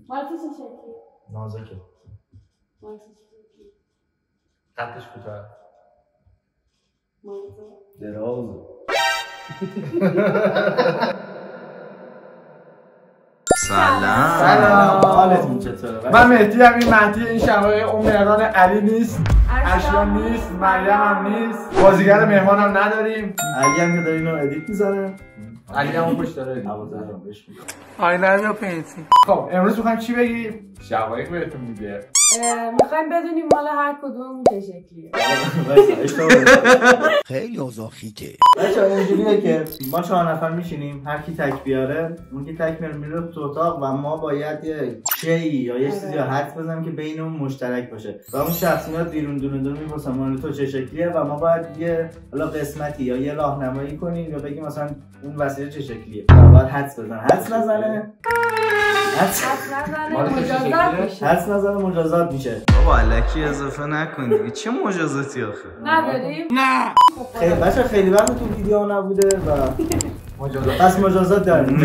مال تو چه شکلی؟ نازکه. مال تو چه شکلی؟ قدش کوتاه. مال تو؟ درازه. سلام. حالتون چطوره؟ من مهدی هم این مهدی این شبای اون مهران علی نیست. اشیان نیست، مریم هم نیست. بازیگر مهمان هم نداریم. علی هم که داره اینو ادیت میزنه. علی هم اون پشت داره. عوضم بهش میگم. آیلندر پینتینگ. خب امروز میخوایم چی بگیم؟ شقایق بهتون میگه. میخوایم بدونیم مال هر کدوم چه شکلیه. خیلی اوضاع خیته. بچه‌ها اینجوریه که ما 4 نفر میشینیم، هر کی تک بیاره، اون که تک میره تو اتاق و ما باید یه شی یا یه چیزی حرف بزنیم که بینمون مشترک باشه. و اون شخص میاد بیرون دونه میپرسه مال تو چه شکلیه و ما باید یه حالا قسمتی یا یه راهنمایی کنیم یا بگیم مثلا اون وسیله چه شکلیه. و بعد حدس بزنه. حدس نزنه مجازات میشه. بابا الکی اضافه نکن دیگه. چه مجازاتی آخه؟ نداریم؟ نه. خیلی بچه خیلی وقت تو ویدیو نبوده و مجازات. پس مجازات داریم.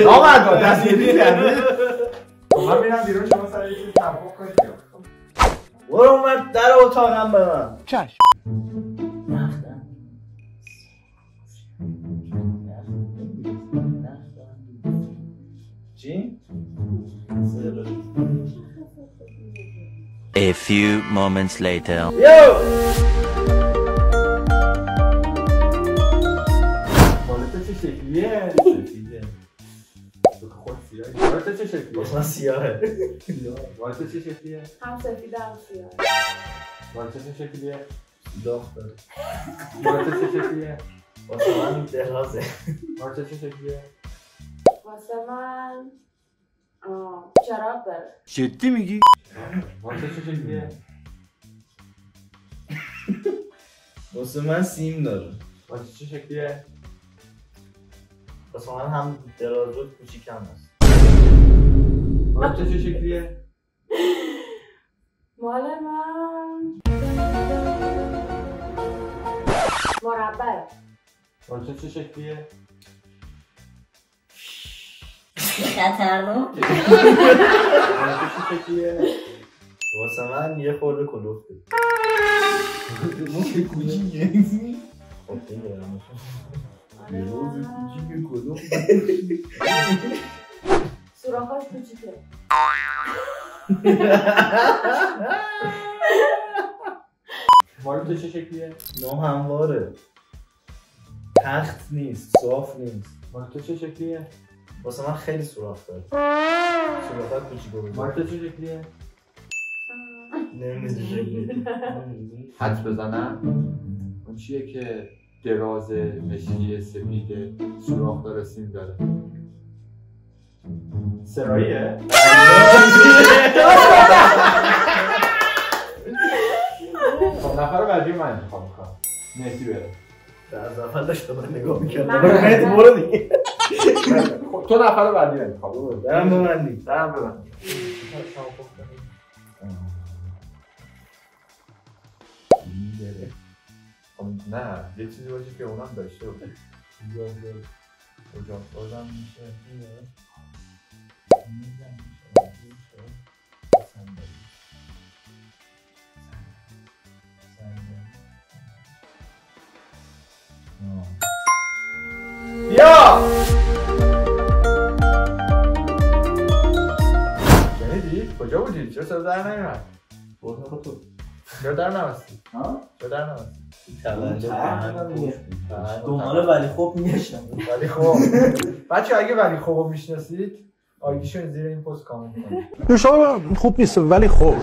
نامردا دستگیری کردی؟ من میرم بیرون شما سر یه چیزی توافق کنید. برو اومد در اتاقم ببن. چشم. چی؟ A few moments later. مالت چه شکلیه؟ خود سیاهی. مالت چه شکلیه؟ اصلا سیاهه. مالت چه شکلیه؟ هم سفید هم سیاه. مالت چه شکلیه؟ داغ داره. مالت چه شکلیه؟ واسه من درازه. مالت چه شکلیه؟ واسه من چراغ داره. جدی میگی؟ مالت چه شکلیه؟ واسه من سیم داره. مالت چه شکلیه؟ واسه من هم دراز و کوچیک هم هست. مالت چه شکلیه؟ مال من مربعه. مالت چه شکلیه؟ خطرناک. مالت چه شکلیه؟ واسه من یه خورده کلوفته. مالت کوچیکه. خب دیگه سوراخاش کوچیکه. مالت چه شکلیه؟ نو همواره. تخت نیست، صاف نیست. مالت چه شکلیه؟ واسه من خیلی سوراخ داره. سوراخات کوچیکه بود. مالت چه شکلیه؟ نمیدونی شکلی. حدس بزنم اون چیه که دراز مشکی سفید سوراخ داره سیم داره. سراییه؟ خب نفر بعدی من انتخاب میکنم. مهدی بره. از اول داشت من نگاه میکرد. مهدی برو دیگه. تو نفر بعدی انتخاب برو. درم ببندی. درم ببند. نه یه چیزی باشه که اونم داشته باشه. اجاق بازم میشه. بیا! شنیدی؟ کجا بودی؟ چرا صدا در نمیاد؟ اتاق تو. چرا در نبستی؟ ها؟ چرا در نبستی؟ دنبال ولی خوب میگشتم. ولی خب بچه اگه ولی خوب میشناسید آیدیشو زیر این پست کامنت کنید. شما خوب نیست ولی خوب.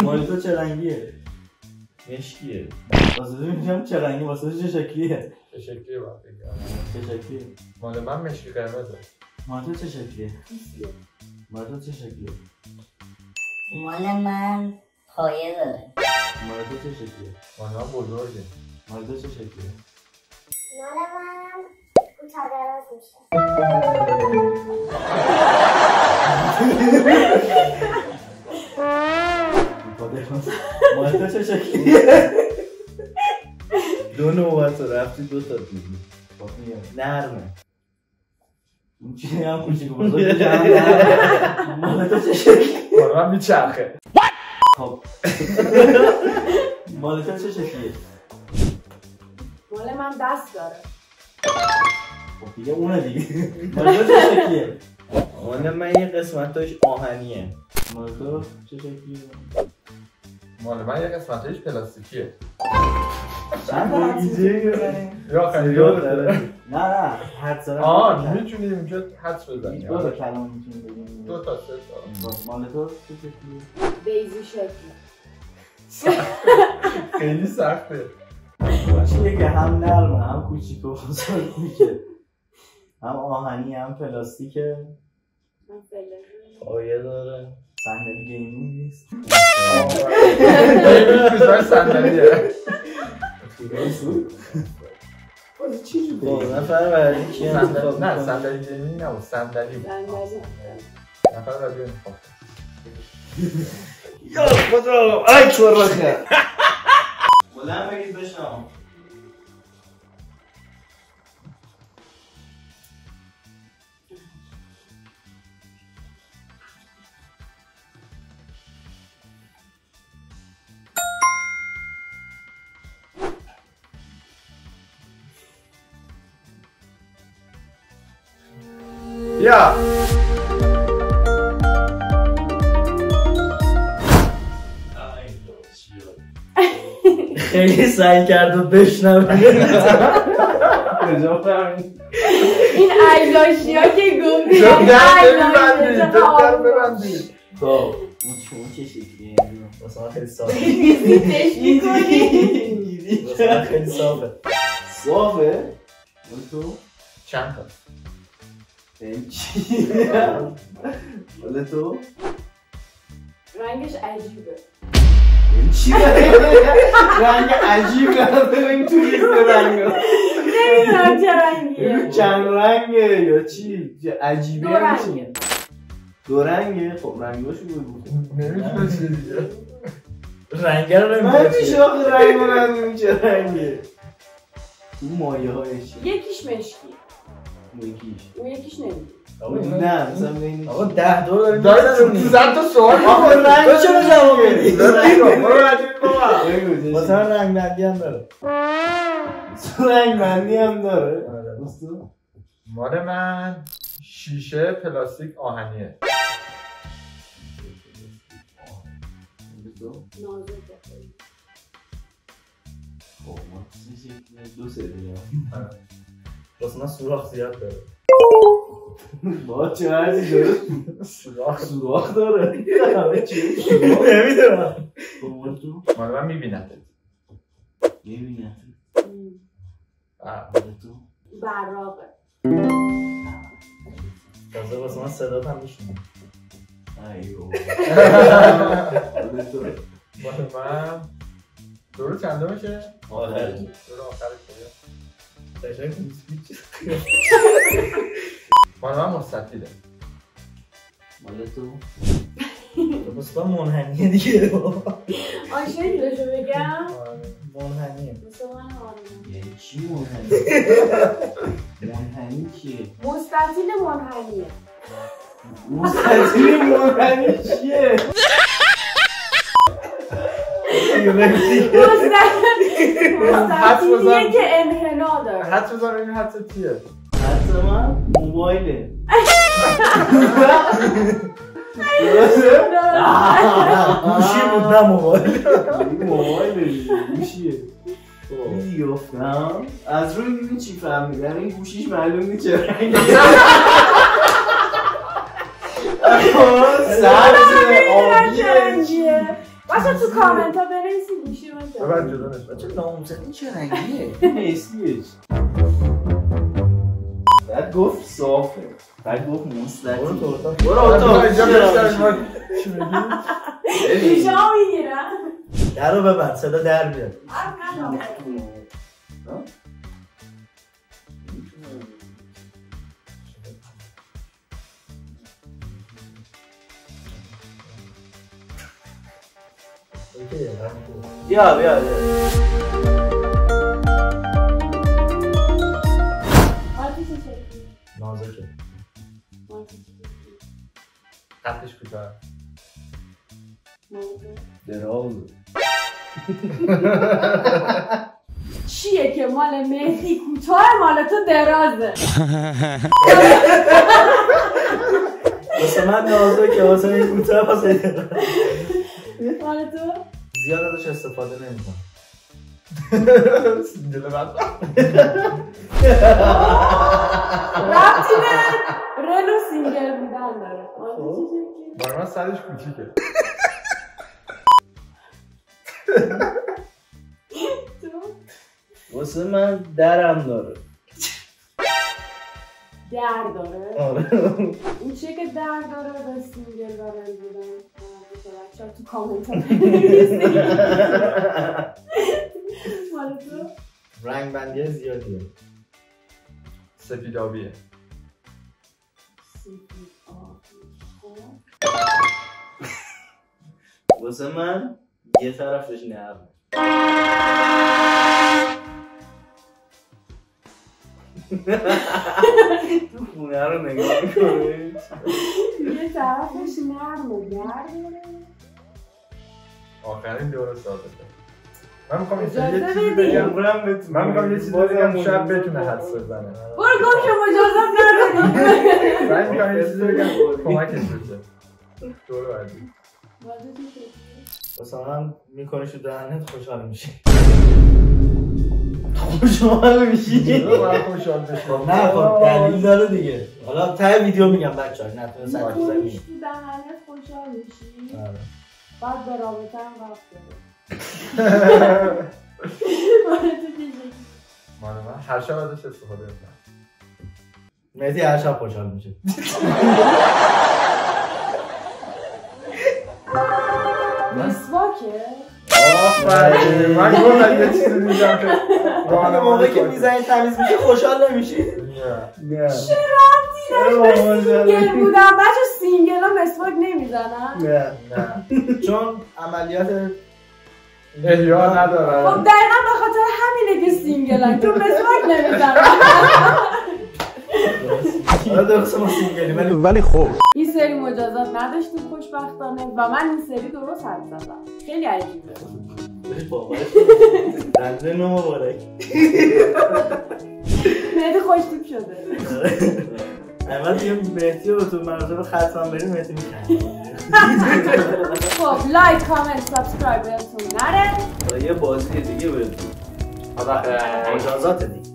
مال تو چه رنگیه؟ مشکیه. واسه میگم چه رنگی واسه چه شکلیه؟ چه شکلیه باید بگم؟ چه شکلیه؟ مال من مشکی قرمزه. مال تو چه شکلیه؟ مال تو چه شکلیه؟ مال من پایه داره. مال تو چه شکلیه؟ مال من بزرگه. مال تو چه شکلیه؟ مال من کوتاه دراز میشه. مال تو چه شکلیه؟ دو نوبت رفتی 2 تا دیدی. نرمه اون چیزی هم کوچیک بزرگ جمع مال تو چه شکلی؟ مال من میچرخه. خب مال تو چه شکلیه؟ مال من دست داره. خب دیگه اونه دیگه. مال تو چه شکلیه؟ مال من یه قسمتاش آهنیه. مال تو چه شکلیه؟ مال من یه قسمتش پلاستیکیه. چند تا حدسیزی بزنیم؟ یا خیلی نه حدس زدن آه میتونیم اینجا حدس بزنیم. دو تا کلمه میتونیم بگیم. 2 تا 3 تا. مال تو چه شکلیه؟ بیزی شکلی. خیلی سخته. چیه که هم نرمه هم کوچیک و بزرگ میشه، هم آهنی هم پلاستیکه، من فلزی. پایه داره، صندلی گیمینگ نیست. گیمینگ بیزای صندلیه. خب نفر بعدی کیه انتخاب نه می‌کنی؟ صندلی گیمینگ نبود، صندلی بود. صندلی. نفر بعدی انتخاب. یا خدا ای چورخه بلند بگید بشنم. یا خیلی سعی کرد و بشنم. این ایلاشی ها که گفتی در ببندید. خب اون چه شکلیه؟ واسه من خیلی صافه. ویزیتش میکنی. واسه من خیلی صافه. صافه؟ اون تو؟ چند تا؟ این چی؟ ولی تو؟ رنگش عجیبه. این چی؟ رنگ عجیب ببین تو لیست رنگ نمیدونم چه رنگیه. چند رنگه یا چی؟ عجیبه دو رنگه. دو رنگه؟ خب رنگاشو بگو. نمیتونه چیه دیگه. رنگه رو نمیدونم میشه آخه رنگ رو ندونیم چه رنگه. اون مایه هایش یکیش مشکی. اون یکیش نمیدونم. نه مثلا ببینید آقا 10 دور داریم دارید زد تا سوال آخه رنگ تو چرا جواب میدی؟ مثلا رنگ بندی هم داره. رنگ بندی هم داره. مال من شیشه پلاستیک آهنیه. نازکه. خب ما دو سری هم واسه من سوراخ زیاد داره. با چه هرچی داره سوراخ داره. همه چی نمیدونم. خب تو مال من میبینه. میبینه تو براقه. تازه واسه من صدات هم میشونه. ایو مال من دور چنده میشه؟ آخر دور آخر کجا؟ قشنگ بیسکویت. مال من مستطیله. مال تو واسه من منحنیه دیگه. آشنیدشو بگم؟ منحنیه. مثل من آرمون. یعنی چی منحنی؟ منحنی چیه؟ مستطیل منحنیه. مستطیل منحنی چیه؟ مستطیلیه که انحنا داره. حدس بزن این حدس چیه؟ حدس من موبایله. گوشی بود نه موبایل. موبایله گوشیه. دیدی گفتم از روی میبینی چی فهمیدم این گوشیش معلوم نیست چه رنگیه. سبز آبیه. باشه تو کامنت ها بنویسی گوشی من که ببر جدا نشد. بچه ناموزنی چه رنگیه؟ حسیش بعد گفت صافه، بعد گفت مستطیل. برو اتاق اینجا بشتر چی میگی؟ گوشه ها میگیرم. در رو ببند صدا در بیاد. بیا شکلی؟ نازکه. مال چه شکلی؟ قدش کوتاه. موضوع. دراز. چیه که مال مهدی کوتاه مال تو درازه؟ واسه من نازکه واسه این کوتاه واسه دراز. مال تو؟ زیاد ازش استفاده نمی‌کنم. سینگل بعد ربطی به رل و سینگل بودن داره. مال تو چه شکلی؟ برای من سرش کوچیکه. تو؟ واسه من درم داره. در داره؟ آره. این چیه که در داره به سینگل و رل بودن؟ بچه‌ها تو کامنت ها بنویسید. مال تو؟ رنگ بندی زیادیه. سپیدابیه. سفید آبی. واسه من یه طرفش نرمه. تو خونه رو نگاه میکنه یه طرفش نرمه داره. آخرین درست ثابته. من میخوام یه اجازه چیزی بدید. بگم. من میخوام یه چیزی بگم شاید بتونه حدس بزنه. برو گم که مجازات نداری. من میخوام یه چیزی بگم کمکش بشه. دور بعدی. واسه من میکنیش تو دهنت خوشحال میشی. خوشحال میشی؟ من خوشحال بشم. نه خب دلیل داره دیگه. حالا ته ویدیو میگم بچه‌ها نتونه سر میکنیش زمین. تو دهنت خوشحال میشی. آره. بعد به رابطه هم رفت داره. مال تو چه شکلی؟ مال من هر شب ازش استفاده میکنم. مهدی هر شب خوشحال میشه. مسواکه؟ آفرین. من گفتم یه چیزی میگم که اون موقع که میزنی تمیز میشه خوشحال نمیشی؟ نه. چه ربطی داشت به سینگل بودن؟ بچه سینگل ها مسواک نمیزنن؟ نه نه. چون عملیات احیا خب ندارم. دقیقا به خاطر همینه که سینگلن چون مسواک نمیزنن. آره درسته ما سینگلیم ولی خب این سری مجازات نداشتیم خوشبختانه و من این سری درست حد زدم. خیلی عجیبه. بابایش رنده نو مبارک. مهدی خوشتیپ شده. اول دیگه مهدی رو تو مناظر ختم بریم مهدی میکنه. خب لایک کامنت سابسکرایب یادتون نره. یه بازی دیگه بریم. حالا مجازات دیگه.